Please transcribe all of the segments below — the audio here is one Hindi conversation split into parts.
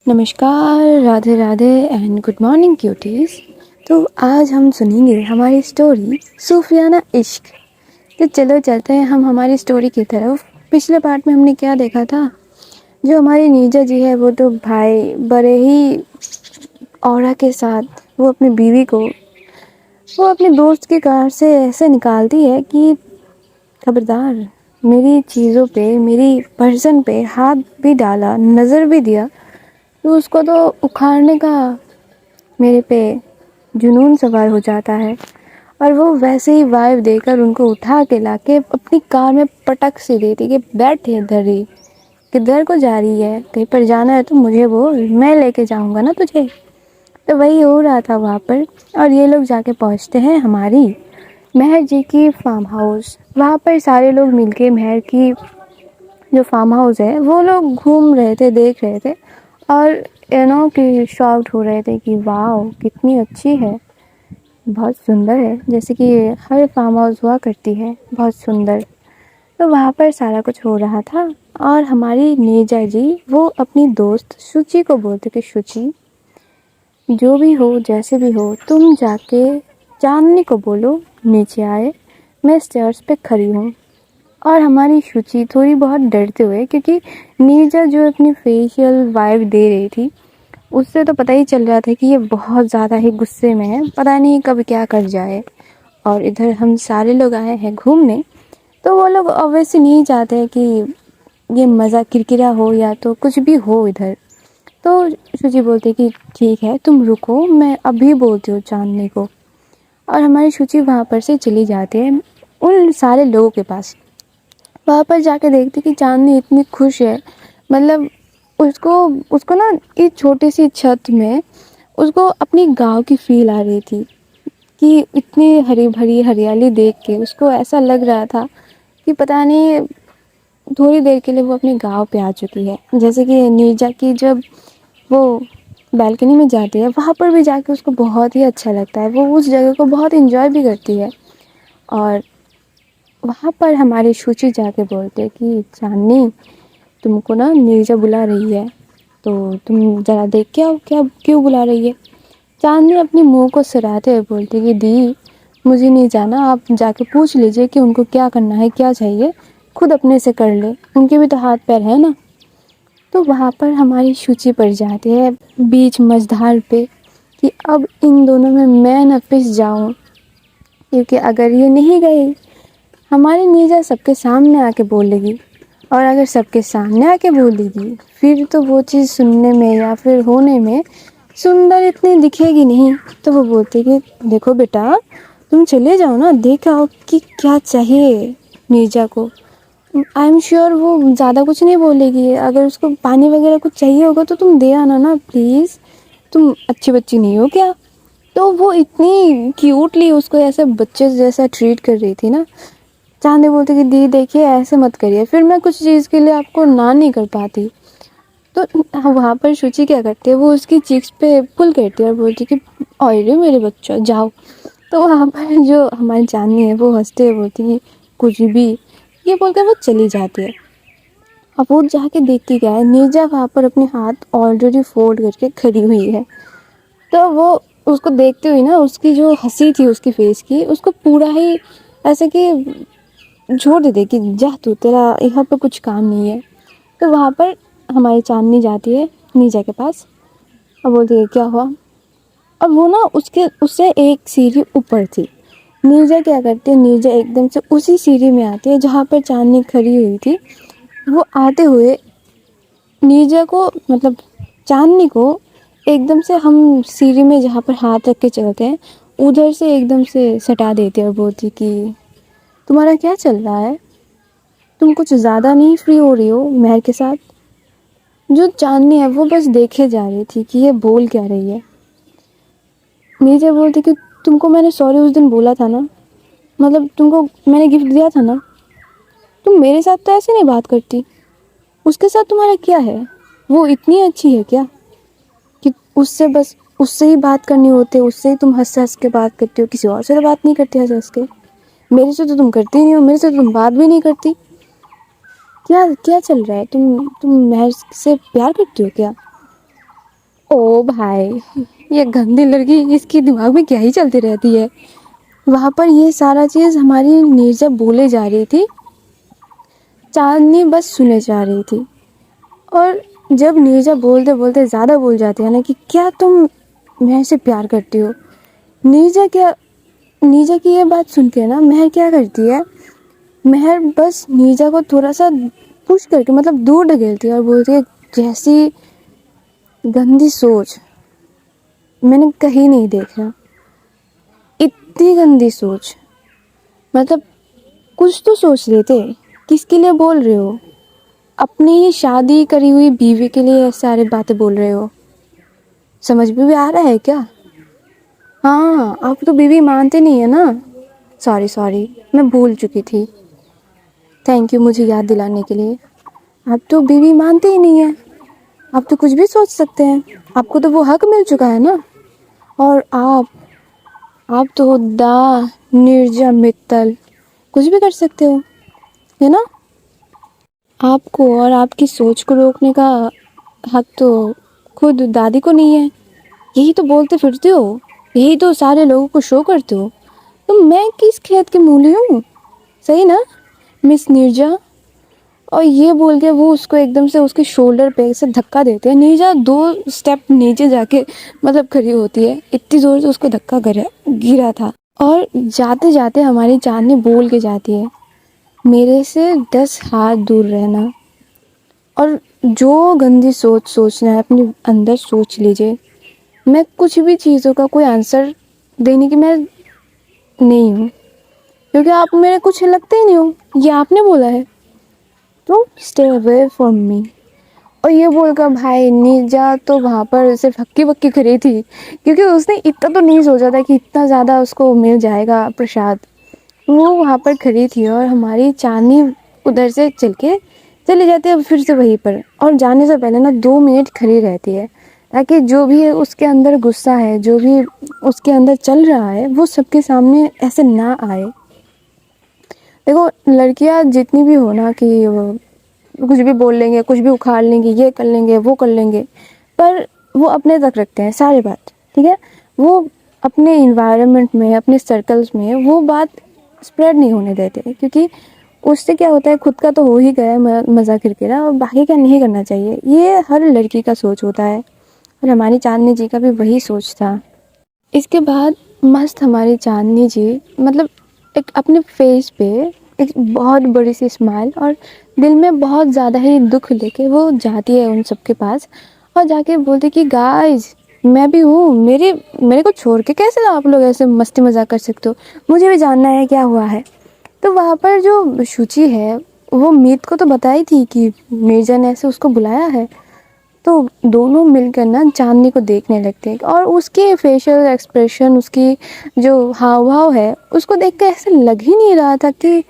नमस्कार, Radhe Radhe and good morning cuties. तो आज हम सुनेंगे हमारी स्टोरी सूफियाना इश्क। तो चलो चलते हैं हम हमारी स्टोरी की तरफ। पिछले पार्ट में हमने क्या देखा था, जो हमारी नीजा जी है वो तो भाई बड़े ही औरा के साथ वो अपनी बीवी को वो अपने दोस्त की कार से ऐसे निकालती है कि खबरदार, मेरी चीज़ों पे, मेरी पर्सन पे हाथ भी डाला, नज़र भी दिया तो उसको तो उखाड़ने का मेरे पे जुनून सवार हो जाता है। और वो वैसे ही वाइब देकर उनको उठा के लाके अपनी कार में पटक सी देती कि बैठ इधर ही, किधर को जा रही है, कहीं पर जाना है तो मुझे बोल, मैं लेके जाऊंगा ना तुझे। तो वही हो रहा था वहाँ पर। और ये लोग जाके पहुँचते हैं हमारी मेहर जी की फार्म हाउस। वहाँ पर सारे लोग मिलके मेहर की जो फार्म हाउस है वो लोग घूम रहे थे, देख रहे थे और कि शॉक्ड हो रहे थे कि वाह कितनी अच्छी है, बहुत सुंदर है, जैसे कि हर फार्म हाउस हुआ करती है, बहुत सुंदर। तो वहाँ पर सारा कुछ हो रहा था और हमारी नीजा जी वो अपनी दोस्त शुचि को बोलते कि शुचि, जो भी हो जैसे भी हो तुम जाके चांदनी को बोलो नीचे आए, मैं स्टेयर्स पे खड़ी हूँ। और हमारी शुचि थोड़ी बहुत डरते हुए, क्योंकि नीरजा जो अपनी फेशियल वाइब दे रही थी उससे तो पता ही चल रहा था कि ये बहुत ज़्यादा ही गुस्से में है, पता नहीं कब क्या कर जाए। और इधर हम सारे लोग आए हैं घूमने, तो वो लोग ऑब्वियसली नहीं चाहते कि ये मज़ा किरकिरा हो या तो कुछ भी हो इधर। तो शुचि बोलती कि ठीक है तुम रुको, मैं अभी बोलती हूँ चांदनी को। और हमारी शुचि वहाँ पर से चली जाती है उन सारे लोगों के पास। वहाँ पर जाके देखती कि चांदनी इतनी खुश है, मतलब उसको उसको ना इस छोटी सी छत में उसको अपनी गांव की फील आ रही थी कि इतनी हरी भरी हरियाली देख के उसको ऐसा लग रहा था कि पता नहीं थोड़ी देर के लिए वो अपने गांव पे आ चुकी है। जैसे कि नीरजा की जब वो बालकनी में जाती है वहाँ पर भी जाके उसको बहुत ही अच्छा लगता है, वो उस जगह को बहुत इंजॉय भी करती है। और वहाँ पर हमारी शुचि जाके बोलते कि चांदनी, तुमको ना नीरजा बुला रही है, तो तुम ज़रा देख के आओ क्या क्यों बुला रही है। चांदनी अपनी मुंह को सराहते हुए बोलती कि दी, मुझे नहीं जाना, आप जाके पूछ लीजिए कि उनको क्या करना है, क्या चाहिए, खुद अपने से कर ले, उनके भी तो हाथ पैर है ना। तो वहाँ पर हमारी शुचि पड़ जाती है बीच मझधार पे कि अब इन दोनों में मैं न पिस जाऊँ, क्योंकि अगर ये नहीं गई हमारी नीजा सबके सामने आके बोलेगी, और अगर सबके सामने आके बोलेगी फिर तो वो चीज़ सुनने में या फिर होने में सुंदर इतनी दिखेगी नहीं। तो वो बोलती कि देखो बेटा, तुम चले जाओ ना, देख आओ कि क्या चाहिए नीजा को। आई एम श्योर वो ज़्यादा कुछ नहीं बोलेगी, अगर उसको पानी वगैरह कुछ चाहिए होगा तो तुम दे आना ना प्लीज़, तुम अच्छी बच्ची नहीं हो क्या। तो वो इतनी क्यूटली उसको ऐसे बच्चे जैसा ट्रीट कर रही थी ना। चांदी बोलती कि दी देखिए ऐसे मत करिए, फिर मैं कुछ चीज़ के लिए आपको ना नहीं कर पाती। तो वहाँ पर शुचि क्या करती है, वो उसकी चीक्स पे पुल करती है और बोलती कि अरे मेरे बच्चा जाओ। तो वहाँ पर जो हमारी चांदनी है वो हंसते हुए बोलती है कुछ भी, ये बोलकर वो चली जाती है। अब वो जाके देखती क्या है, नीरजा वहाँ पर अपने हाथ ऑलरेडी फोल्ड करके खड़ी हुई है। तो वो उसको देखते हुए ना, उसकी जो हंसी थी उसकी फेस की, उसको पूरा ही ऐसे कि छोड़ देते कि जा तू, तेरा यहाँ पर कुछ काम नहीं है। तो वहाँ पर हमारी चांदनी जाती है नीजा के पास और बोलती है क्या हुआ। अब वो ना उससे एक सीढ़ी ऊपर थी। नीरजा क्या करती है, नीरजा एकदम से उसी सीढ़ी में आती है जहाँ पर चांदनी खड़ी हुई थी। वो आते हुए नीरजा को, मतलब चांदनी को, एकदम से हम सीढ़ी में जहाँ पर हाथ रख के चलते हैं उधर से एकदम से सटा देती है और बोलती कि तुम्हारा क्या चल रहा है, तुम कुछ ज़्यादा नहीं फ्री हो रही हो मेहर के साथ। जो चांदनी है वो बस देखे जा रही थी कि ये बोल क्या रही है। नीचे बोलती कि तुमको मैंने सॉरी उस दिन बोला था ना, मतलब तुमको मैंने गिफ्ट दिया था ना, तुम मेरे साथ तो ऐसे नहीं बात करती, उसके साथ तुम्हारा क्या है, वो इतनी अच्छी है क्या कि उससे बस उससे ही बात करनी होती है, उससे ही तुम हंस हंस के बात करती हो, किसी और से तो बात नहीं करती हंस हंस के। मेरे से तो तुम करती नहीं हो, मेरे से तो तुम बात भी नहीं करती। क्या क्या चल रहा है, तुम मेहर से प्यार करती हो क्या। ओ भाई, ये गंदी लड़की, इसकी दिमाग में क्या ही चलती रहती है। वहाँ पर ये सारा चीज़ हमारी नीरजा बोले जा रही थी, चांदनी बस सुने जा रही थी। और जब नीरजा बोलते बोलते ज़्यादा बोल जाती है ना कि क्या तुम मेरे से प्यार करती हो, नीरजा की ये बात सुन के ना महर क्या करती है, महर बस नीरजा को थोड़ा सा पुश करके मतलब दूर ढकेलती है और बोलती है जैसी गंदी सोच मैंने कहीं नहीं देखा, इतनी गंदी सोच। मतलब कुछ तो सोच लेते, किसके लिए बोल रहे हो? अपनी ही शादी करी हुई बीवी के लिए सारे बातें बोल रहे हो? समझ में भी आ रहा है क्या? हाँ, आप तो बीवी मानते नहीं है ना। सॉरी सॉरी, मैं भूल चुकी थी। थैंक यू मुझे याद दिलाने के लिए। आप तो बीवी मानते ही नहीं है, आप तो कुछ भी सोच सकते हैं, आपको तो वो हक मिल चुका है ना। और आप तो दा नीरजा मित्तल कुछ भी कर सकते हो, है ना। आपको और आपकी सोच को रोकने का हक तो खुद दादी को नहीं है। यही तो बोलते फिरते हो, यही तो सारे लोगों को शो करते हो। तो मैं किस खेत की मूली हूँ, सही ना मिस नीरजा। और ये बोल के वो उसको एकदम से उसके शोल्डर पे से धक्का देते हैं। नीरजा 2 स्टेप नीचे जाके मतलब खड़ी होती है, इतनी जोर से उसको धक्का गिरा था। और जाते जाते हमारी चांदनी बोल के जाती है, मेरे से 10 हाथ दूर रहना। और जो गंदी सोच सोचना है अपने अंदर सोच लीजिए। मैं कुछ भी चीज़ों का कोई आंसर देने की मैं नहीं हूँ, क्योंकि आप मेरे कुछ लगते ही नहीं हो, ये आपने बोला है, तो स्टे अवे फ्रॉम मी। और ये बोलकर भाई नीरजा तो वहाँ पर सिर्फ हक्की बक्की खड़ी थी, क्योंकि उसने इतना तो नहीं सोचा था कि इतना ज़्यादा उसको मिल जाएगा प्रसाद। वो वहाँ पर खड़ी थी और हमारी चांदनी उधर से चली जाती है फिर से वहीं पर। और जाने से पहले ना 2 मिनट खड़ी रहती है, ताकि जो भी उसके अंदर गुस्सा है, जो भी उसके अंदर चल रहा है, वो सबके सामने ऐसे ना आए। देखो लड़कियां जितनी भी हो ना कि कुछ भी बोल लेंगे, कुछ भी उखाड़ लेंगे, ये कर लेंगे वो कर लेंगे, पर वो अपने तक रखते हैं सारी बात, ठीक है। वो अपने इन्वायरमेंट में, अपने सर्कल्स में वो बात स्प्रेड नहीं होने देते, क्योंकि उससे क्या होता है, खुद का तो हो ही गया मज़ा किरकिरा, और बाकी का नहीं करना चाहिए। ये हर लड़की का सोच होता है, और हमारी चांदनी जी का भी वही सोच था। इसके बाद मस्त हमारी चांदनी जी मतलब एक अपने फेस पे एक बहुत बड़ी सी स्माइल और दिल में बहुत ज़्यादा ही दुख लेके वो जाती है उन सबके पास, और जाके बोलती कि गाइस मैं भी हूँ, मेरे को छोड़ के कैसे आप लोग ऐसे मस्ती मजाक कर सकते हो, मुझे भी जानना है क्या हुआ है। तो वहाँ पर जो शुचि है वो मीत को तो बताई थी कि नीरजा ने ऐसे उसको बुलाया है। तो दोनों मिलकर ना चांदनी को देखने लगते हैं, और उसके फेशियल एक्सप्रेशन, उसकी जो हाव भाव है, उसको देख कर ऐसा लग ही नहीं रहा था कि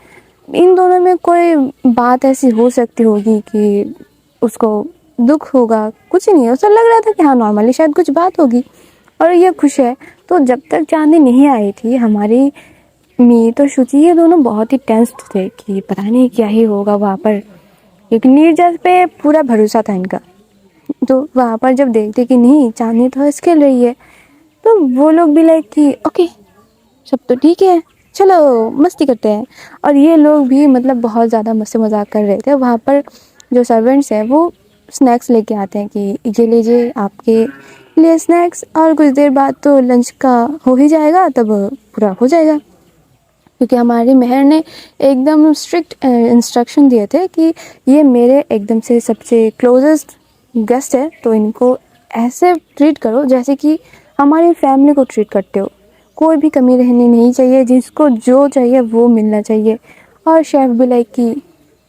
इन दोनों में कोई बात ऐसी हो सकती होगी कि उसको दुख होगा। कुछ नहीं, ऐसा लग रहा था कि हाँ नॉर्मली शायद कुछ बात होगी, और ये खुश है। तो जब तक चांदनी नहीं आई थी, हमारी मीत और शुचि ये दोनों बहुत ही टेंस्ड थे कि पता नहीं क्या ही होगा वहाँ पर, क्योंकि नीरजा पे पूरा भरोसा था इनका। तो वहाँ पर जब देखते कि नहीं चांदनी तो हंस खेल रही है, तो वो लोग भी लाइक कि ओके सब तो ठीक है, चलो मस्ती करते हैं। और ये लोग भी मतलब बहुत ज़्यादा मस्ती मजाक कर रहे थे। वहाँ पर जो सर्वेंट्स हैं वो स्नैक्स लेके आते हैं कि ये लीजिए आपके लिए स्नैक्स, और कुछ देर बाद तो लंच का हो ही जाएगा, तब पूरा हो जाएगा। क्योंकि हमारी मेहर ने एकदम स्ट्रिक्ट इंस्ट्रक्शन दिए थे कि ये मेरे एकदम से सबसे क्लोजेस्ट गेस्ट है, तो इनको ऐसे ट्रीट करो जैसे कि हमारी फैमिली को ट्रीट करते हो। कोई भी कमी रहनी नहीं चाहिए, जिसको जो चाहिए वो मिलना चाहिए। और शेफ़ भी लाइक कि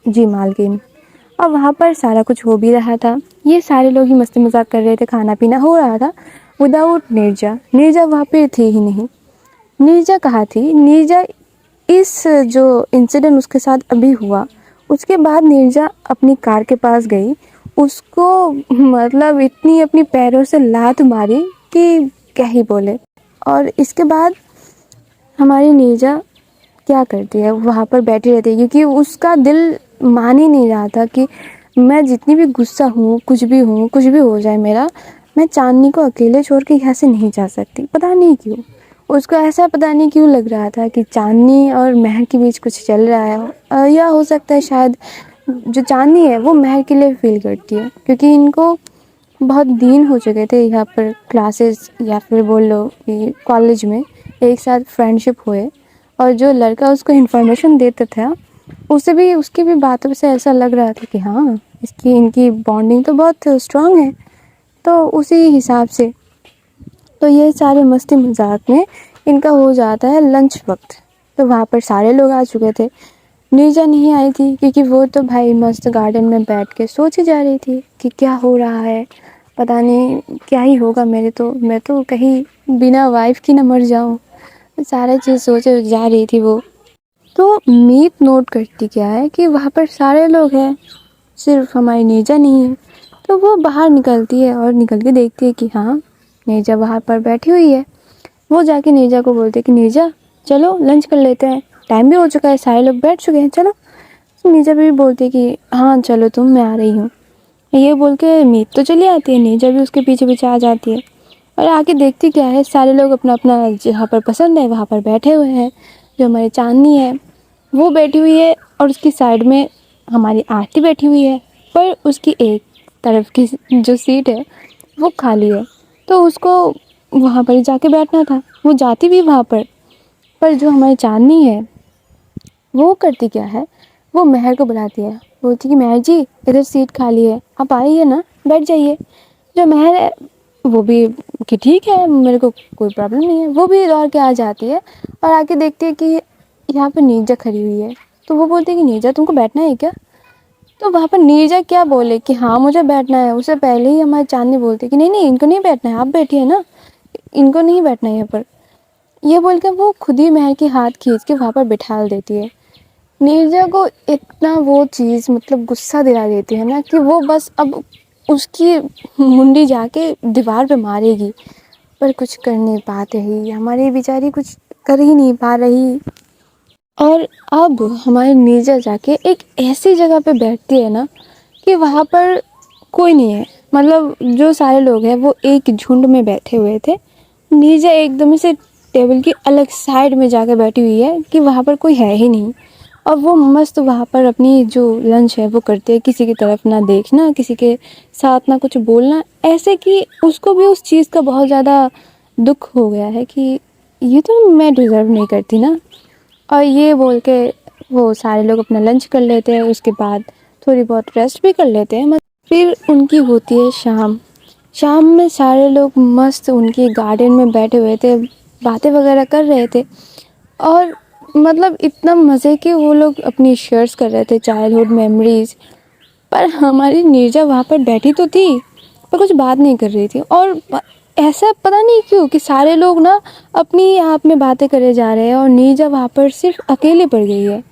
जी मालकिन। और वहाँ पर सारा कुछ हो भी रहा था, ये सारे लोग ही मस्ती मजाक कर रहे थे, खाना पीना हो रहा था विदाउट नीरजा। नीरजा वहाँ पे थी ही नहीं। नीरजा कहाँ थी? नीरजा इस जो इंसिडेंट उसके साथ अभी हुआ, उसके बाद नीरजा अपनी कार के पास गई, उसको मतलब इतनी अपनी पैरों से लात मारी कि क्या ही बोले। और इसके बाद हमारी नीरजा क्या करती है, वहाँ पर बैठी रहती है, क्योंकि उसका दिल मान ही नहीं रहा था कि मैं जितनी भी गुस्सा हूँ, कुछ भी हूँ, कुछ भी हो जाए मेरा, मैं चांदनी को अकेले छोड़ के यहाँ से नहीं जा सकती। पता नहीं क्यों उसको ऐसा पता नहीं क्यों लग रहा था कि चांदनी और महर के बीच कुछ चल रहा है, या हो सकता है शायद जो चांदनी है वो महर के लिए फील करती है, क्योंकि इनको बहुत दिन हो चुके थे यहाँ पर क्लासेस या फिर बोल लो कि कॉलेज में एक साथ फ्रेंडशिप हुए, और जो लड़का उसको इन्फॉर्मेशन देता था उसकी भी बातों से ऐसा लग रहा था कि हाँ इनकी बॉन्डिंग तो बहुत स्ट्रांग है। तो उसी हिसाब से तो ये सारे मस्ती मजाक में इनका हो जाता है लंच वक्त। तो वहाँ पर सारे लोग आ चुके थे, नीरजा नहीं आई थी क्योंकि वो तो भाई मस्त गार्डन में बैठ के सोची जा रही थी कि क्या हो रहा है, पता नहीं क्या ही होगा मैं तो कहीं बिना वाइफ की ना मर जाऊँ, सारा चीज़ सोचे जा रही थी वो। तो मीत नोट करती क्या है कि वहाँ पर सारे लोग हैं, सिर्फ हमारी नीरजा नहीं है। तो वो बाहर निकलती है और निकल के देखती है कि हाँ नीरजा बाहर पर बैठी हुई है। वो जाके नीरजा को बोलती है कि नीरजा चलो लंच कर लेते हैं, टाइम भी हो चुका है, सारे लोग बैठ चुके हैं, चलो। तो नीरजा भी बोलती है कि हाँ चलो तुम, मैं आ रही हूँ। ये बोल के मीत तो चली आती है, नीरजा भी उसके पीछे पीछे आ जाती है। और आके देखती क्या है, सारे लोग अपना अपना जहाँ पर पसंद है वहाँ पर बैठे हुए हैं। जो हमारी चांदनी है वो बैठी हुई है और उसकी साइड में हमारी आरती बैठी हुई है, पर उसकी एक तरफ की जो सीट है वो खाली है। तो उसको वहाँ पर ही जाके बैठना था, वो जाती भी वहाँ पर जो हमारी चांदनी है वो करती क्या है, वो महर को बुलाती है, बोलती कि महर जी इधर सीट खाली है, आप आइए ना, बैठ जाइए। जो महर है वो भी कि ठीक है मेरे को कोई प्रॉब्लम नहीं है, वो भी दौड़ के आ जाती है और आके देखती है कि यहाँ पर नीरजा खड़ी हुई है। तो वो बोलती है कि नीरजा तुमको बैठना है क्या। तो वहाँ पर नीरजा क्या बोले कि हाँ मुझे बैठना है, उससे पहले ही हमारी चांदनी बोलती है कि नहीं नहीं इनको नहीं बैठना है, आप बैठिए ना, इनको नहीं बैठना है यहाँ पर। ये बोल के वो खुद ही महर के हाथ खींच के वहाँ पर बिठा देती है। नीरजा को इतना वो चीज़ मतलब गुस्सा दिला देती है ना कि वो बस अब उसकी मुंडी जाके दीवार पे मारेगी, पर कुछ कर नहीं पाते ही, हमारी बेचारी कुछ कर ही नहीं पा रही। और अब हमारी नीरजा जाके एक ऐसी जगह पे बैठती है ना कि वहाँ पर कोई नहीं है, मतलब जो सारे लोग हैं वो एक झुंड में बैठे हुए थे। नीरजा एकदम से टेबल की अलग साइड में जाकर बैठी हुई है कि वहाँ पर कोई है ही नहीं, और वो मस्त वहाँ पर अपनी जो लंच है वो करती है, किसी की तरफ ना देखना, किसी के साथ ना कुछ बोलना, ऐसे कि उसको भी उस चीज़ का बहुत ज़्यादा दुख हो गया है कि ये तो मैं डिज़र्व नहीं करती ना। और ये बोल के वो सारे लोग अपना लंच कर लेते हैं, उसके बाद थोड़ी बहुत रेस्ट भी कर लेते हैं। फिर उनकी होती है शाम। शाम में सारे लोग मस्त उनके गार्डन में बैठे हुए थे, बातें वगैरह कर रहे थे, और मतलब इतना मज़े के वो लोग अपनी शेयर्स कर रहे थे चाइल्डहुड मेमोरीज। पर हमारी नीरजा वहाँ पर बैठी तो थी पर कुछ बात नहीं कर रही थी, और ऐसा पता नहीं क्यों कि सारे लोग ना अपनी आप में बातें करे जा रहे हैं और नीरजा वहाँ पर सिर्फ अकेले पड़ गई है।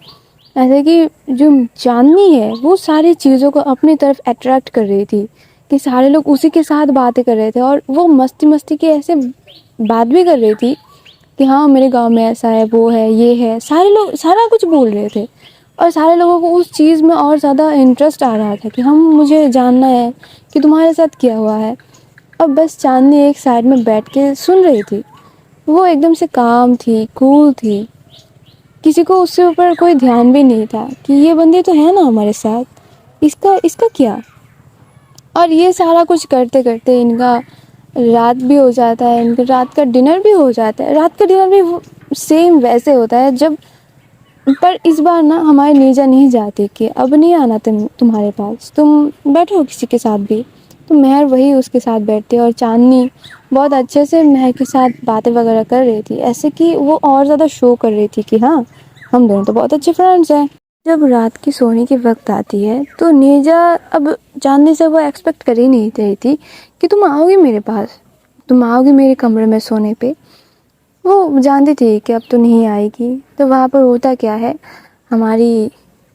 ऐसे कि जो चांदनी है वो सारी चीज़ों को अपनी तरफ अट्रैक्ट कर रही थी कि सारे लोग उसी के साथ बातें कर रहे थे, और वो मस्ती मस्ती के ऐसे बात भी कर रही थी कि हाँ मेरे गांव में ऐसा है, वो है, ये है, सारे लोग सारा कुछ बोल रहे थे। और सारे लोगों को उस चीज़ में और ज़्यादा इंटरेस्ट आ रहा था कि हम मुझे जानना है कि तुम्हारे साथ क्या हुआ है। अब बस चांदनी एक साइड में बैठ के सुन रही थी, वो एकदम से काम थी, कूल थी, किसी को उससे ऊपर कोई ध्यान भी नहीं था कि ये बंदी तो है ना हमारे साथ, इसका इसका क्या। और ये सारा कुछ करते करते इनका रात भी हो जाता है, इनका रात का डिनर भी हो जाता है। रात का डिनर भी सेम वैसे होता है जब, पर इस बार ना हमारी नीरजा नहीं जाती कि अब नहीं आना तुम्हारे पास, तुम बैठो किसी के साथ भी। तो महर वही उसके साथ बैठती है, और चांदनी बहुत अच्छे से महर के साथ बातें वगैरह कर रही थी, ऐसे कि वो और ज़्यादा शो कर रही थी कि हाँ हम दोनों तो बहुत अच्छे फ्रेंड्स हैं। जब रात की सोने की वक्त आती है तो नीरजा अब चांदनी से वो एक्सपेक्ट कर ही नहीं रही थी कि तुम आओगी मेरे पास, तुम आओगी मेरे कमरे में सोने पे। वो जानती थी कि अब तो नहीं आएगी। तो वहाँ पर होता क्या है, हमारी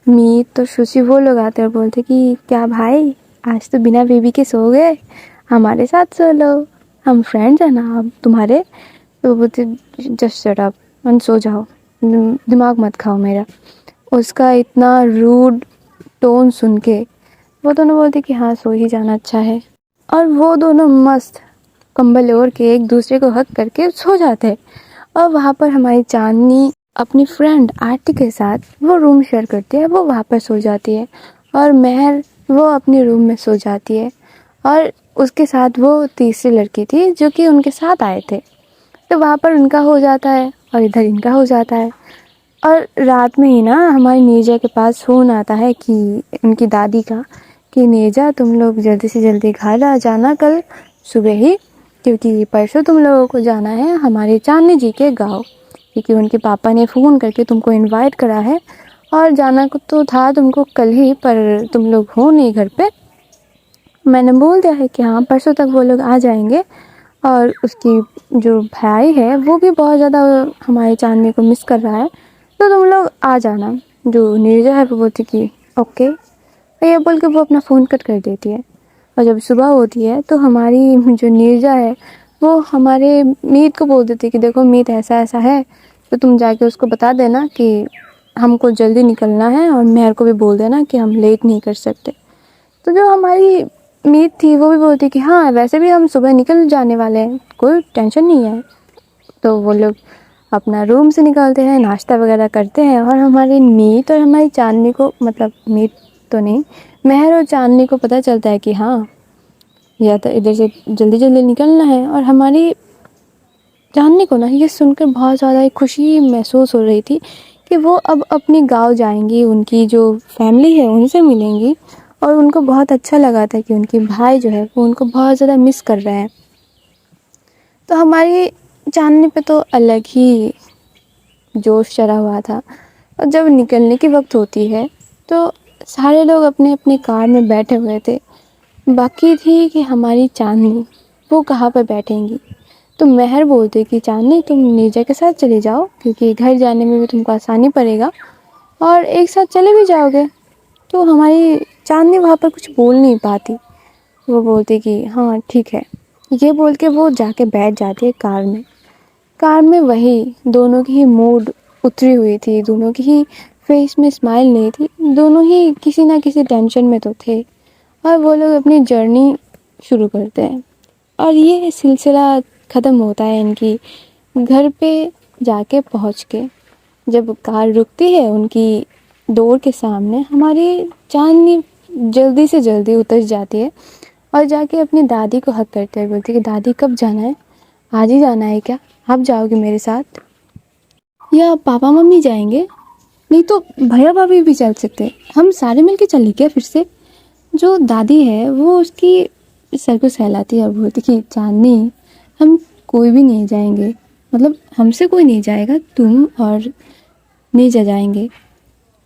मीत तो शुची वो लोग आते और बोलते कि क्या भाई आज तो बिना बेबी के सो गए, हमारे साथ सो लो, हम फ्रेंड्स हैं ना अब तुम्हारे। तो बोलते जस्ट शट अप, सो जाओ, दिमाग मत खाओ मेरा। उसका इतना रूड टोन सुन के वो दोनों बोलते कि हाँ सो ही जाना अच्छा है। और वो दोनों मस्त कंबल ओढ़ के एक दूसरे को हक करके सो जाते हैं। और वहाँ पर हमारी चांदनी अपनी फ्रेंड आरती के साथ वो रूम शेयर करती है, वो वहाँ पर सो जाती है। और महर वो अपने रूम में सो जाती है। और उसके साथ वो तीसरी लड़की थी जो कि उनके साथ आए थे। तो वहाँ पर उनका हो जाता है और इधर इनका हो जाता है। और रात में ही ना हमारी नीरजा के पास फ़ोन आता है कि उनकी दादी का, कि नीरजा तुम लोग जल्दी से जल्दी घर आ जाना कल सुबह ही, क्योंकि परसों तुम लोगों को जाना है हमारे चांदनी जी के गांव, क्योंकि उनके पापा ने फ़ोन करके तुमको इनवाइट करा है। और जाना को तो था तुमको कल ही, पर तुम लोग हो नहीं घर पे। मैंने बोल दिया है कि हाँ परसों तक वो लोग आ जाएंगे। और उसकी जो भाई है वो भी बहुत ज़्यादा हमारी चांदनी को मिस कर रहा है, तो तुम लोग आ जाना। जो नीरजा है वो बोलती कि ओके, तो ये बोल के वो अपना फ़ोन कट कर देती है। और जब सुबह होती है तो हमारी जो नीरजा है वो हमारे मीत को बोल देती है कि देखो मीत ऐसा ऐसा है, तो तुम जाके उसको बता देना कि हमको जल्दी निकलना है, और मेहर को भी बोल देना कि हम लेट नहीं कर सकते। तो जो हमारी मीत थी वो भी बोलती कि हाँ वैसे भी हम सुबह निकल जाने वाले हैं, कोई टेंशन नहीं है। तो वो लोग अपना रूम से निकलते हैं, नाश्ता वगैरह करते हैं। और हमारी मीत और हमारी चांदनी को, मतलब मीत तो नहीं, महर और चांदनी को पता चलता है कि हाँ या तो इधर से जल्दी जल्दी निकलना है। और हमारी चांदनी को ना ये सुनकर बहुत ज़्यादा एक खुशी महसूस हो रही थी कि वो अब अपने गांव जाएंगी, उनकी जो फैमिली है उनसे मिलेंगी। और उनको बहुत अच्छा लगा था कि उनके भाई जो है वो उनको बहुत ज़्यादा मिस कर रहे हैं। तो हमारी चांदनी पे तो अलग ही जोश चढ़ा हुआ था। और जब निकलने की वक्त होती है तो सारे लोग अपने अपने कार में बैठे हुए थे। बाकी थी कि हमारी चांदनी वो कहाँ पर बैठेंगी। तो महर बोलते कि चांदनी तुम नीरजा के साथ चले जाओ, क्योंकि घर जाने में भी तुमको आसानी पड़ेगा और एक साथ चले भी जाओगे। तो हमारी चांदनी वहाँ पर कुछ बोल नहीं पाती। वो बोलती कि हाँ ठीक है, ये बोल के वो जाके बैठ जाती है कार में। कार में वही दोनों की ही मूड उतरी हुई थी, दोनों की ही फेस में स्माइल नहीं थी, दोनों ही किसी ना किसी टेंशन में तो थे। और वो लोग अपनी जर्नी शुरू करते हैं। और ये सिलसिला ख़त्म होता है इनकी घर पे जाके पहुंच के। जब कार रुकती है उनकी डोर के सामने, हमारी चांदनी जल्दी से जल्दी उतर जाती है और जाके अपनी दादी को हक करते हुए बोलती है कि दादी कब जाना है, आज ही जाना है क्या, आप जाओगे मेरे साथ या पापा मम्मी जाएंगे, नहीं तो भैया भाभी भी चल सकते हैं, हम सारे मिलके चलें क्या फिर से। जो दादी है वो उसकी सर को सहलाती है और बोलती कि चांदनी हम कोई भी नहीं जाएंगे, मतलब हमसे कोई नहीं जाएगा, तुम और नीचा जाएंगे।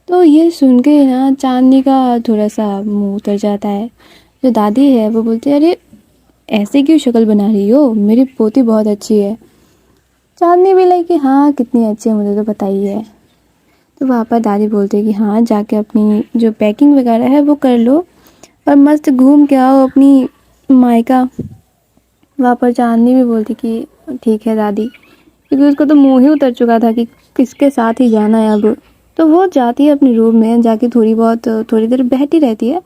तो ये सुन के ना चांदनी का थोड़ा सा मुंह उतर जाता है। जो दादी है वो बोलती है अरे ऐसे क्यों शक्ल बना रही हो, मेरी पोती बहुत अच्छी है। चांदनी भी लगी कि हाँ कितनी अच्छी है मुझे तो पता ही है। तो वहाँ पर दादी बोलती है कि हाँ जाके अपनी जो पैकिंग वगैरह है वो कर लो और मस्त घूम के आओ अपनी मायका। वहाँ पर चांदनी भी बोलती कि ठीक है दादी, क्योंकि उसको तो मुँह ही उतर चुका था कि किसके साथ ही जाना है अब। तो वो जाती है अपने रूम में, जाके थोड़ी देर बैठी रहती है।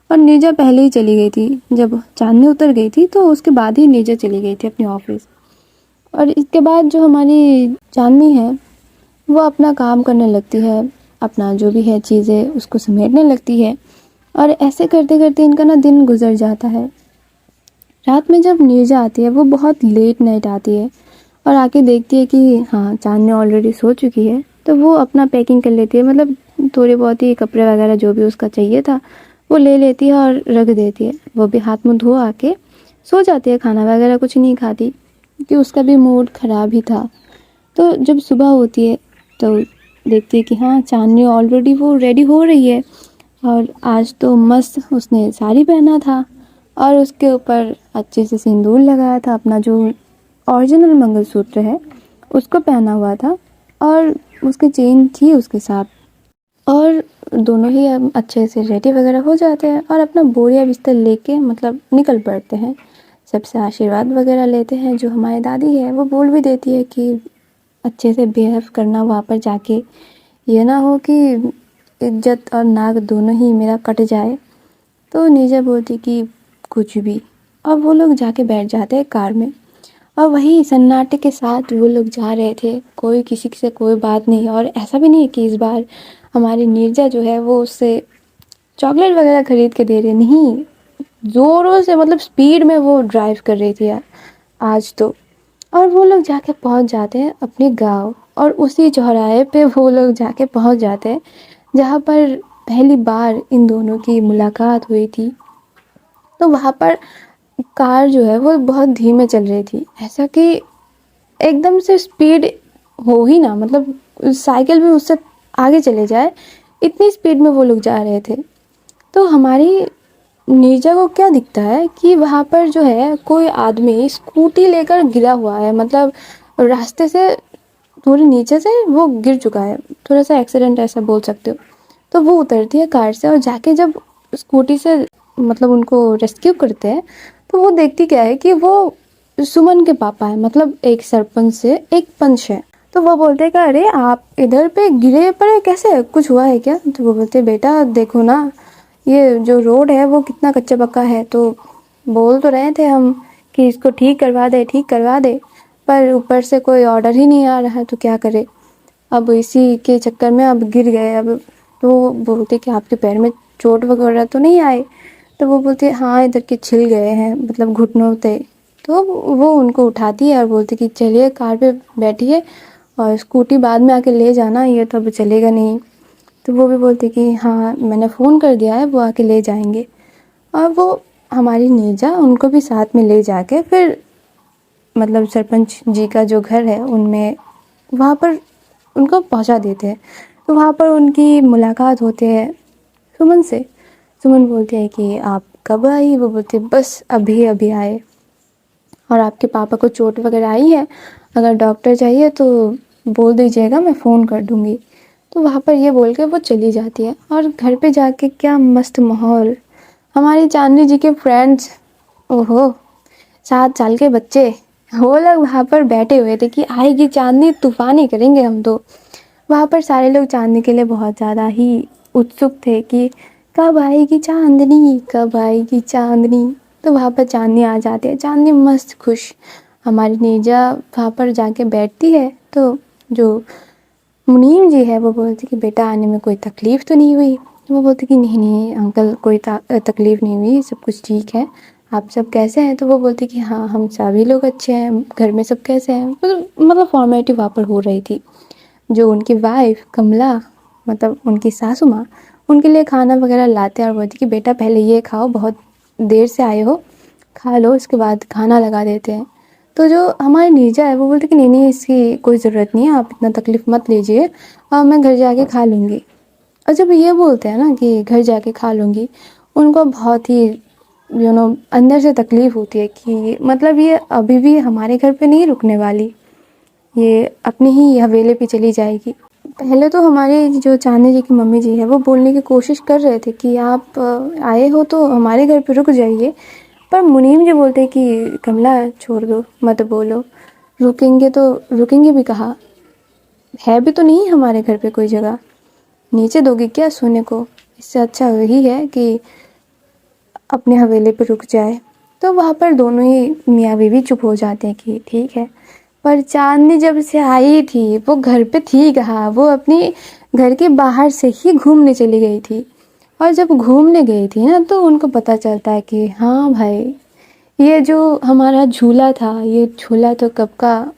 और नीरजा पहले ही चली गई थी, जब चांदनी उतर गई थी तो उसके बाद ही नीरजा चली गई थी अपने ऑफिस। और इसके बाद जो हमारी चांदनी है वो अपना काम करने लगती है, अपना जो भी है चीज़ें उसको समेटने लगती है। और ऐसे करते करते इनका ना दिन गुजर जाता है। रात में जब नीरजा आती है वो बहुत लेट नाइट आती है और आके देखती है कि हाँ चांदनी ऑलरेडी सो चुकी है। तो वो अपना पैकिंग कर लेती है, मतलब थोड़े बहुत ही कपड़े वगैरह जो भी उसका चाहिए था वो ले लेती है और रख देती है। वो भी हाथ मुँह धो आके सो जाती है, खाना वगैरह कुछ नहीं खाती क्योंकि उसका भी मूड ख़राब ही था। तो जब सुबह होती है तो देखती है कि हाँ चांदनी ऑलरेडी वो रेडी हो रही है। और आज तो मस्त उसने साड़ी पहना था और उसके ऊपर अच्छे से सिंदूर लगाया था, अपना जो ओरिजिनल मंगलसूत्र है उसको पहना हुआ था और उसकी चेन थी उसके साथ। और दोनों ही अब अच्छे से रेडी वगैरह हो जाते हैं और अपना बोरिया बिस्तर लेके मतलब निकल पड़ते हैं। सबसे आशीर्वाद वगैरह लेते हैं। जो हमारी दादी है वो बोल भी देती है कि अच्छे से बिहेव करना वहाँ पर जाके, ये ना हो कि इज्जत और नाक दोनों ही मेरा कट जाए। तो नीरजा बोलती कि कुछ भी, और वो लोग जाके बैठ जाते हैं कार में। और वही सन्नाटे के साथ वो लोग जा रहे थे, कोई किसी से कोई बात नहीं। और ऐसा भी नहीं है कि इस बार हमारी नीरजा जो है वो उससे चॉकलेट वगैरह खरीद के दे रही, नहीं, ज़ोरों से मतलब स्पीड में वो ड्राइव कर रही थी आज तो। और वो लोग जाके पहुंच जाते हैं अपने गांव, और उसी चौराहे पे वो लोग जाके पहुंच जाते हैं जहाँ पर पहली बार इन दोनों की मुलाकात हुई थी। तो वहाँ पर कार जो है वो बहुत धीमे चल रही थी, ऐसा कि एकदम से स्पीड हो ही ना, मतलब साइकिल भी उससे आगे चले जाए, इतनी स्पीड में वो लोग जा रहे थे। तो हमारी नीरजा को क्या दिखता है कि वहाँ पर जो है कोई आदमी स्कूटी लेकर गिरा हुआ है, मतलब रास्ते से थोड़ी नीचे से वो गिर चुका है, थोड़ा सा एक्सीडेंट ऐसा बोल सकते हो। तो वो उतरती है कार से और जाके जब स्कूटी से मतलब उनको रेस्क्यू करते हैं, तो वो देखती क्या है कि वो सुमन के पापा है, मतलब एक सरपंच से एक पंच है। तो वो बोलते हैं कि अरे आप इधर पे गिरे पड़े कैसे, कुछ हुआ है क्या? तो वो बोलते बेटा देखो ना, ये जो रोड है वो कितना कच्चा पक्का है। तो बोल तो रहे थे हम कि इसको ठीक करवा दे, ठीक करवा दे, पर ऊपर से कोई ऑर्डर ही नहीं आ रहा है, तो क्या करे। अब इसी के चक्कर में अब गिर गए। अब तो बोलते कि आपके पैर में चोट वगैरह तो नहीं आए? तो वो बोलते हाँ इधर के छिल गए हैं, मतलब घुटनों पे। तो वो उनको उठाती है और बोलती कि चलिए कार पे बैठिए और स्कूटी बाद में आके ले जाना, ये तो अब चलेगा नहीं। तो वो भी बोलती कि हाँ मैंने फ़ोन कर दिया है, वो आके ले जाएंगे। और वो हमारी नीरजा उनको भी साथ में ले जाके फिर मतलब सरपंच जी का जो घर है उनमें वहाँ पर उनको पहुँचा देते हैं। तो वहाँ पर उनकी मुलाकात होती है सुमन से। सुमन बोलती है कि आप कब आई? वो बोलती है बस अभी अभी आए, और आपके पापा को चोट वगैरह आई है, अगर डॉक्टर चाहिए तो बोल दीजिएगा, मैं फ़ोन कर दूँगी। तो वहाँ पर ये बोल के वो चली जाती है। और घर पे जाके क्या मस्त माहौल, हमारी चांदनी जी के फ्रेंड्स, ओहो 7 साल के बच्चे, वो लोग वहाँ पर बैठे हुए थे कि आएगी चांदनी, तूफान ही करेंगे हम तो। वहाँ पर सारे लोग चांदनी के लिए बहुत ज़्यादा ही उत्सुक थे कि कब आएगी चांदनी, कब आएगी चांदनी। तो वहाँ पर चांदनी आ जाती है, चांदनी मस्त खुश। हमारी नीरजा वहाँ पर जाके बैठती है, तो जो मुनीम जी है वो बोलती कि बेटा आने में कोई तकलीफ़ तो नहीं हुई? तो वो बोलती कि नहीं नहीं अंकल, कोई तकलीफ़ नहीं हुई, सब कुछ ठीक है। आप सब कैसे हैं? तो वो बोलती कि हाँ हम सभी लोग अच्छे हैं, घर में सब कैसे हैं? मतलब फॉर्मेलिटी वहाँ पर हो रही थी। जो उनकी वाइफ कमला, मतलब उनकी सासू माँ, उनके लिए खाना वगैरह लाते हैं और बोलती कि बेटा पहले ये खाओ, बहुत देर से आए हो, खा लो, इसके बाद खाना लगा देते हैं। तो जो हमारी नीरजा है वो बोलती कि नहीं नहीं इसकी कोई ज़रूरत नहीं है, आप इतना तकलीफ़ मत लीजिए, और मैं घर जाके खा लूँगी। और जब ये बोलते हैं ना कि घर जाके खा लूँगी, उनको बहुत ही अंदर से तकलीफ़ होती है कि मतलब ये अभी भी हमारे घर पे नहीं रुकने वाली, ये अपनी ही हवेली पे चली जाएगी। पहले तो हमारी जो चांदनी जी की मम्मी जी है वो बोलने की कोशिश कर रहे थे कि आप आए हो तो हमारे घर पे रुक जाइए, पर मुनीम जी बोलते कि कमला छोड़ दो, मत बोलो, रुकेंगे तो रुकेंगे भी कहाँ, है भी तो नहीं हमारे घर पे कोई जगह, नीचे दोगे क्या सोने को? इससे अच्छा वही है कि अपने हवेली पे रुक जाए। तो वहाँ पर दोनों ही मियाँ बीवी चुप हो जाते हैं कि ठीक है। पर चांदनी जब से आई थी वो घर पे थी कहाँ, वो अपनी घर के बाहर से ही घूमने चली गई थी। और जब घूमने गई थी ना तो उनको पता चलता है कि हाँ भाई, ये जो हमारा झूला था, ये झूला तो कब का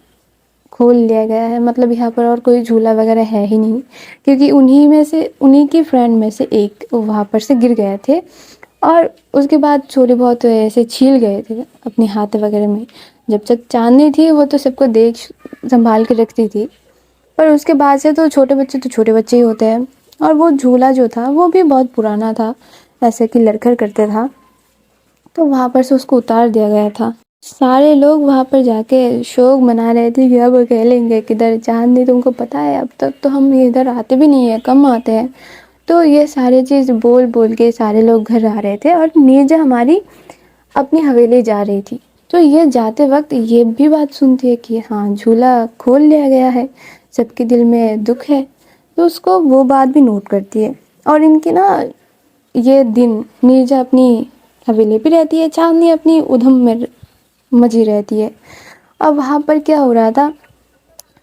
खोल लिया गया है, मतलब यहाँ पर और कोई झूला वगैरह है ही नहीं, क्योंकि उन्हीं में से, उन्हीं की फ्रेंड में से एक वहाँ पर से गिर गए थे और उसके बाद थोड़े बहुत ऐसे छील गए थे अपने हाथ वगैरह में। जब तक चांदनी थी वो तो सबको देख संभाल के रखती थी, पर उसके बाद से तो छोटे बच्चे ही होते हैं। और वो झूला जो था वो भी बहुत पुराना था, ऐसे कि लड़खड़ करता था, तो वहाँ पर से उसको उतार दिया गया था। सारे लोग वहाँ पर जाके शोक मना रहे थे कि अब खेलेंगे किधर, चांदनी तुमको पता है अब तक तो हम इधर आते भी नहीं है, कम आते हैं। तो ये सारी चीज़ बोल बोल के सारे लोग घर आ रहे थे और नीरजा हमारी अपनी हवेली जा रही थी। तो ये जाते वक्त ये भी बात सुनती है कि हाँ झूला खोल लिया गया है, सबके दिल में दुख है, तो उसको वो बात भी नोट करती है। और इनकी ना ये दिन नीरजा अपनी हवेली पे रहती है, चांदनी अपनी उधम में मजी रहती है। अब वहाँ पर क्या हो रहा था,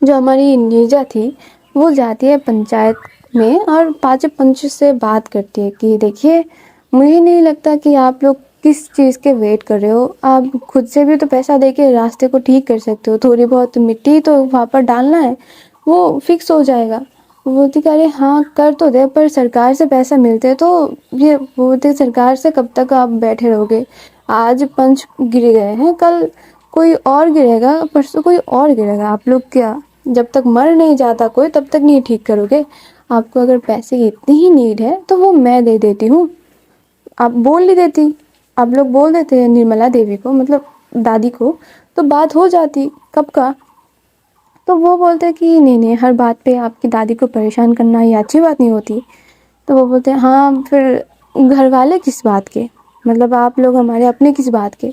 जो हमारी नीरजा थी वो जाती है पंचायत में और पांचों पंच से बात करती है कि देखिए, मुझे नहीं लगता कि आप लोग किस चीज़ के वेट कर रहे हो, आप खुद से भी तो पैसा देके रास्ते को ठीक कर सकते हो, थोड़ी बहुत मिट्टी तो वहाँ पर डालना है, वो फिक्स हो जाएगा। वो बोलती कि अरे हाँ कर तो दे, पर सरकार से पैसा मिलते तो ये, वो बोलते सरकार से कब तक आप बैठे रहोगे, आज पंच गिर गए हैं, कल कोई और गिरेगा, परसों कोई और गिरेगा, आप लोग क्या जब तक मर नहीं जाता कोई तब तक नहीं ठीक करोगे। आपको अगर पैसे की इतनी ही नीड है तो वो मैं दे देती हूँ, आप बोल नहीं देती, आप लोग बोल देते हैं निर्मला देवी को, मतलब दादी को, तो बात हो जाती कब का। तो वो बोलते कि नहीं नहीं, हर बात पे आपकी दादी को परेशान करना ये अच्छी बात नहीं होती। तो वो बोलते हैं हाँ फिर घर वाले किस बात के, मतलब आप लोग हमारे अपने किस बात के।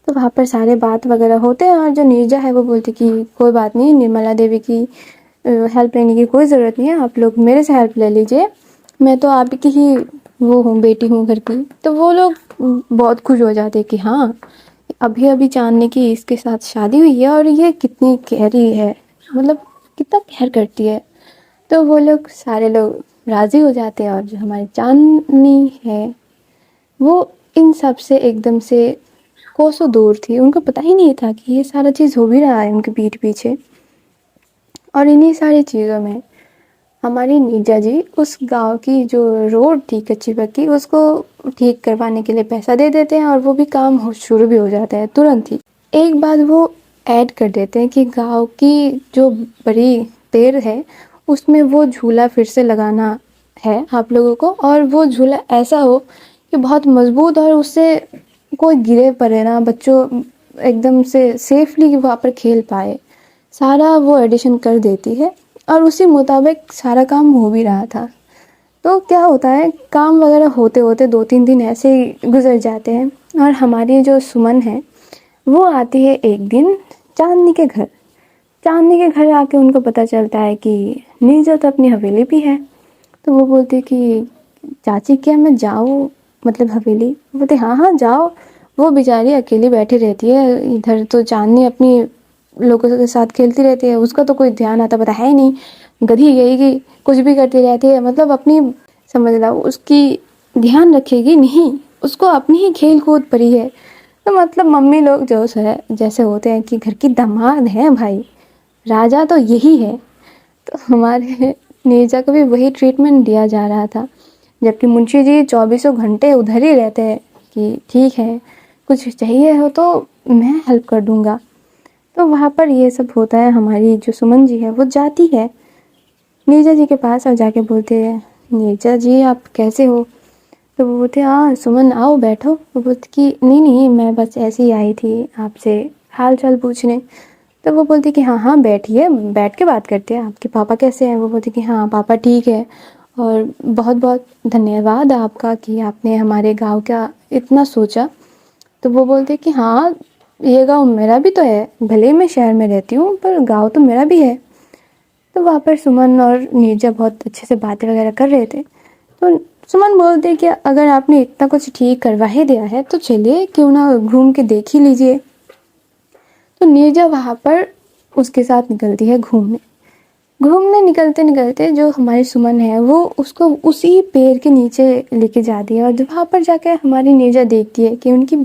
तो वहाँ पर सारे बात वगैरह होते हैं और जो नीरजा है वो बोलती कि कोई बात नहीं, निर्मला देवी की हेल्प लेने की कोई ज़रूरत नहीं है, आप लोग मेरे से हेल्प ले लीजिए, मैं तो आपकी ही वो हूँ, बेटी हूँ घर की। तो वो लोग बहुत खुश हो जाते कि हाँ, अभी अभी चांदनी की इसके साथ शादी हुई है और ये कितनी कैरी है, मतलब कितना प्यार करती है। तो वो लोग सारे लोग राज़ी हो जाते हैं और जो हमारी चांदनी है वो इन सब से एकदम से कोसों दूर थी, उनको पता ही नहीं था कि ये सारा चीज़ हो भी रहा है उनके पीठ पीछे। और इन्हीं सारी चीज़ों में हमारी नीरजा जी उस गांव की जो रोड थी कच्ची पक्की, उसको ठीक करवाने के लिए पैसा दे देते हैं और वो भी काम शुरू भी हो जाता है तुरंत ही। एक बात वो ऐड कर देते हैं कि गांव की जो बड़ी पेड़ है उसमें वो झूला फिर से लगाना है आप लोगों को, और वो झूला ऐसा हो कि बहुत मजबूत और उससे कोई गिरे पड़े ना, बच्चों एकदम से सेफली वहाँ पर खेल पाए, सारा वो एडिशन कर देती है। और उसी मुताबिक सारा काम हो भी रहा था। तो क्या होता है, काम वगैरह होते होते 2-3 दिन ऐसे ही गुजर जाते हैं और हमारी जो सुमन है वो आती है एक दिन चांदनी के घर। चांदनी के घर आके उनको पता चलता है कि नीरजा तो अपनी हवेली भी है। तो वो बोलती कि चाची क्या मैं जाऊँ, मतलब हवेली। वो बोलते हाँ हाँ जाओ, वो बेचारी अकेली बैठी रहती है इधर, तो चांदनी अपनी लोगों के साथ खेलती रहती है, उसका तो कोई ध्यान आता पता है ही नहीं, गधी गई की कुछ भी करती रहती है, मतलब अपनी समझ लो उसकी ध्यान रखेगी नहीं, उसको अपनी ही खेल कूद पड़ी है। तो मतलब मम्मी लोग जो है जैसे होते हैं कि घर की दामाद है भाई, राजा तो यही है। तो हमारे नीरजा को भी वही ट्रीटमेंट दिया जा रहा था, जबकि मुंशी जी 24 घंटे उधर ही रहते हैं कि ठीक है कुछ चाहिए हो तो मैं हेल्प कर दूंगा। तो वहाँ पर ये सब होता है, हमारी जो सुमन जी है वो जाती है नीरजा जी के पास और जाके बोलते हैं नीरजा जी आप कैसे हो। तो वो बोलते हाँ सुमन आओ बैठो। वो बोलती कि नहीं नहीं मैं बस ऐसे ही आई थी आपसे हाल चाल पूछने। तो वो बोलती कि हाँ हाँ बैठिए, बैठ के बात करते हैं, आपके पापा कैसे हैं। वो बोलती कि हाँ पापा ठीक है, और बहुत बहुत धन्यवाद आपका कि आपने हमारे गांव का इतना सोचा। तो वो बोलते कि हाँ ये गांव मेरा भी तो है, भले ही मैं शहर में रहती हूँ पर गांव तो मेरा भी है। तो वहाँ पर सुमन और नीरजा बहुत अच्छे से बातें वगैरह कर रहे थे। तो सुमन बोलते कि अगर आपने इतना कुछ ठीक करवा ही दिया है तो चलिए क्यों ना घूम के देख ही लीजिए। तो नीरजा वहाँ पर उसके साथ निकलती है घूमने। घूमने निकलते निकलते जो हमारी सुमन है वो उसको उसी पेड़ के नीचे लेके जाती है, और जब वहाँ पर जाकर हमारी नीरजा देखती है कि उनकी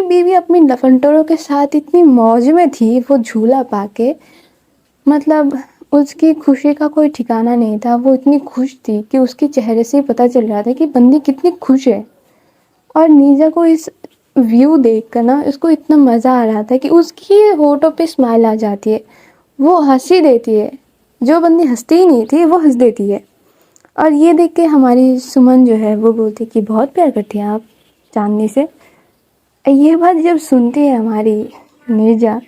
बीवी अपनी लफंटरों के साथ इतनी मौज में थी वो झूला पाके, मतलब उसकी खुशी का कोई ठिकाना नहीं था। वो इतनी खुश थी कि उसके चेहरे से पता चल रहा था कि बंदी कितनी खुश है। और नीरजा को इस व्यू देखकर ना उसको इतना मज़ा आ रहा था कि उसकी होठों पे स्माइल आ जाती है, वो हंसी देती है, जो बंदी हंसती ही नहीं थी वो हंस देती है। और ये देख के हमारी सुमन जो है वो बोलती कि बहुत प्यार करती हैं आप चांदनी से। ये बात जब सुनती है हमारी नीरजा,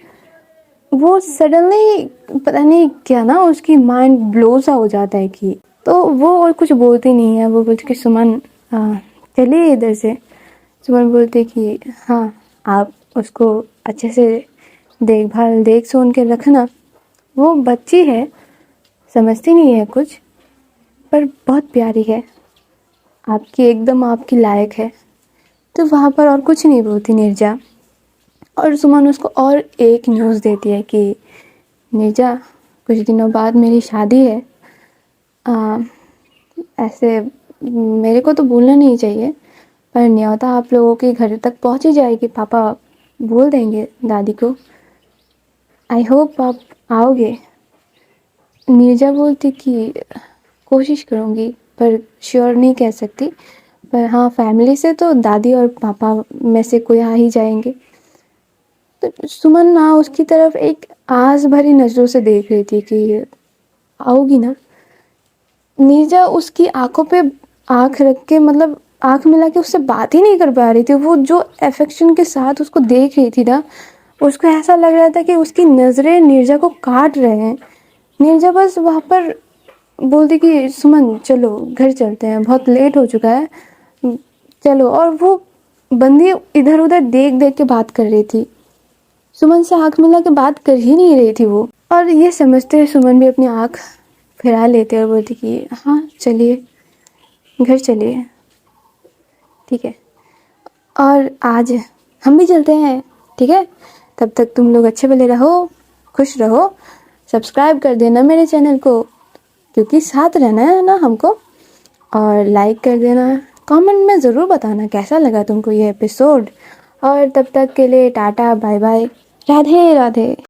वो सडनली पता नहीं क्या ना उसकी माइंड ब्लो सा हो जाता है कि, तो वो और कुछ बोलती नहीं है। वो बोलती कि सुमन चलिए इधर से। सुमन बोलते कि हाँ आप उसको अच्छे से देखभाल देख सुन के रखना, वो बच्ची है समझती नहीं है कुछ, पर बहुत प्यारी है। आपकी एकदम आपकी लायक है। तो वहाँ पर और कुछ नहीं बोलती नीरजा, और सुमन उसको और एक न्यूज़ देती है कि नीरजा, कुछ दिनों बाद मेरी शादी है। ऐसे मेरे को तो बोलना नहीं चाहिए, पर न्योता आप लोगों के घर तक पहुँच ही जाएगी। पापा बोल देंगे दादी को। आई होप आप आओगे। नीरजा बोलती कि कोशिश करूँगी, पर श्योर नहीं कह सकती। पर हाँ, फैमिली से तो दादी और पापा में से कोई आ ही जाएंगे। तो सुमन ना उसकी तरफ एक आस भरी नज़रों से देख रही थी कि आओगी ना। नीरजा उसकी आंखों पे आंख रख के, मतलब आंख मिला के उससे बात ही नहीं कर पा रही थी। वो जो अफेक्शन के साथ उसको देख रही थी ना, उसको ऐसा लग रहा था कि उसकी नज़रें नीरजा को काट रहे हैं। नीरजा बस वहाँ पर बोलती कि सुमन चलो घर चलते हैं, बहुत लेट हो चुका है, चलो। और वो बंदी इधर उधर देख देख के बात कर रही थी, सुमन से आंख मिला के बात कर ही नहीं रही थी वो। और ये समझते सुमन भी अपनी आंख फिरा लेते और बोलती कि हाँ चलिए, घर चलिए, ठीक है, और आज हम भी चलते हैं, ठीक है। तब तक तुम लोग अच्छे भले रहो, खुश रहो, सब्सक्राइब कर देना मेरे चैनल को, क्योंकि साथ रहना है ना हमको। और लाइक कर देना, कमेंट में ज़रूर बताना कैसा लगा तुमको ये एपिसोड। और तब तक के लिए tata bye bye, Radhe Radhe.